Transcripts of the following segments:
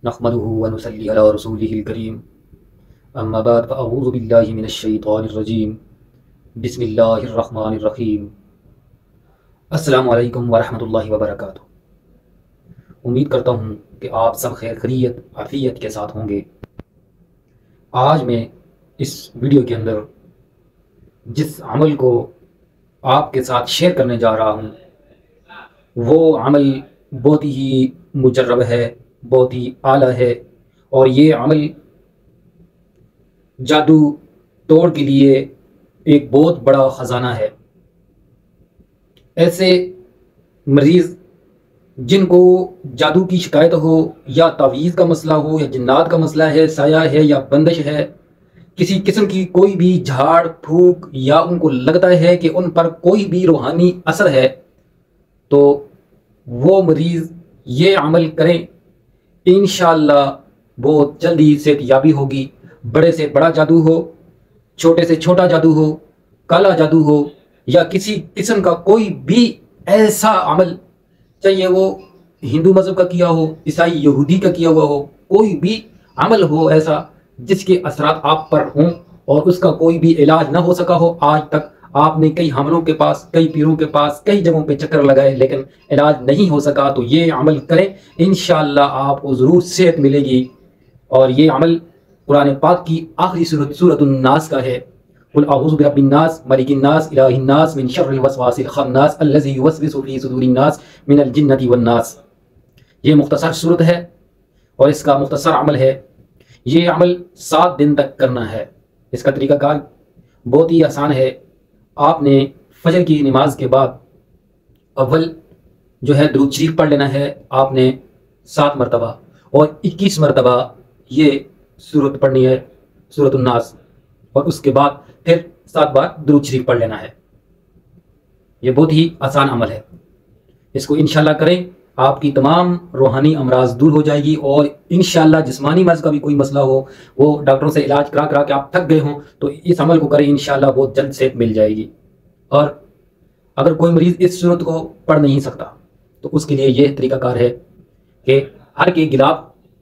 نحمده ونصلي على رسوله الكريم اما بعد فاعوذ بالله من الشیطان الرجیم بسم اللہ الرحمن الرحیم السلام علیکم ورحمۃ اللہ وبرکاتہ۔ امید کرتا ہوں کہ آپ سب خیر خیریت عافیت کے ساتھ ہوں گے۔ آج میں اس ویڈیو کے اندر جس عمل کو آپ کے ساتھ شیئر کرنے جا رہا ہوں وہ عمل بہت ہی مجرب ہے، بہت ہی اعلیٰ ہے، اور یہ عمل جادو توڑ کے لیے ایک بہت بڑا خزانہ ہے۔ ایسے مریض جن کو جادو کی شکایت ہو، یا تعویذ کا مسئلہ ہو، یا جنات کا مسئلہ ہے، سایہ ہے یا بندش ہے، کسی قسم کی کوئی بھی جھاڑ پھونک، یا ان کو لگتا ہے کہ ان پر کوئی بھی روحانی اثر ہے، تو وہ مریض یہ عمل کریں، انشاءاللہ بہت جلدی صحت یابی ہوگی۔ بڑے سے بڑا جادو ہو، چھوٹے سے چھوٹا جادو ہو، کالا جادو ہو، یا کسی قسم کا کوئی بھی ایسا عمل، چاہیے وہ ہندو مذہب کا کیا ہو، عیسائی یہودی کا کیا ہوا ہو، کوئی بھی عمل ہو ایسا جس کے اثرات آپ پر ہوں اور اس کا کوئی بھی علاج نہ ہو سکا ہو، آج تک آپ نے کئی حاملوں کے پاس، کئی پیروں کے پاس، کئی جگہوں پہ چکر لگائے لیکن علاج نہیں ہو سکا، تو یہ عمل کریں، انشاءاللہ آپ کو ضرور صحت ملے گی۔ اور یہ عمل قرآن پاک کی آخری سورۃ الناس کا ہے۔ قل اعوذ برب الناس ملک الناس الہ الناس من شر الوسواس الخناس الذی یوسوس فی صدور الناس من الجنۃ والناس۔ یہ مختصر سورت ہے اور اس کا مختصر عمل ہے۔ یہ عمل 7 دن تک کرنا ہے۔ اس کا طریقہ کار بہت ہی آسان ہے۔ آپ نے فجر کی نماز کے بعد اول جو ہے درود شریف پڑھ لینا ہے، آپ نے 7 مرتبہ، اور 21 مرتبہ یہ سورت پڑھنی ہے، سورۃ الناس، اور اس کے بعد پھر 7 بار درود شریف پڑھ لینا ہے۔ یہ بہت ہی آسان عمل ہے، اس کو انشاءاللہ کریں، آپ کی تمام روحانی امراض دور ہو جائے گی، اور انشاءاللہ جسمانی مرض کا بھی کوئی مسئلہ ہو، وہ ڈاکٹروں سے علاج کرا کرا کے آپ تھک گئے ہوں، تو اس عمل کو کریں، انشاءاللہ بہت جلد صحت مل جائے گی۔ اور اگر کوئی مریض اس صورت کو پڑھ نہیں سکتا تو اس کے لیے یہ طریقہ کار ہے کہ ہر کے گلاب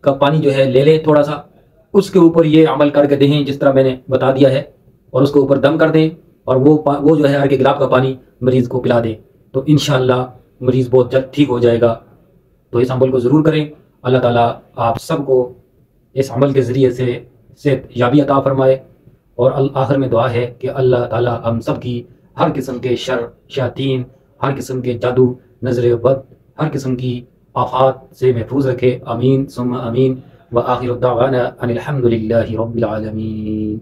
کا پانی جو ہے لے لیں تھوڑا سا، اس کے اوپر یہ عمل کر کے دیں جس طرح میں نے بتا دیا ہے، اور اس کے اوپر دم کر دیں، اور وہ جو ہے ہر کے گلاب کا پانی مریض کو پلا دیں، تو انشاءاللہ مریض بہت جلد ٹھیک ہو جائے گا۔ تو اس عمل کو ضرور کریں۔ اللہ تعالیٰ آپ سب کو اس عمل کے ذریعے سے صحت یابی عطا فرمائے، اور آخر میں دعا ہے کہ اللہ تعالیٰ ہم سب کی ہر قسم کے شر، شیاطین، ہر قسم کے جادو، نظر بد، ہر قسم کی آفات سے محفوظ رکھے۔ آمین ثم آمین۔ وآخر دعوانا ان الحمد للہ رب العالمین۔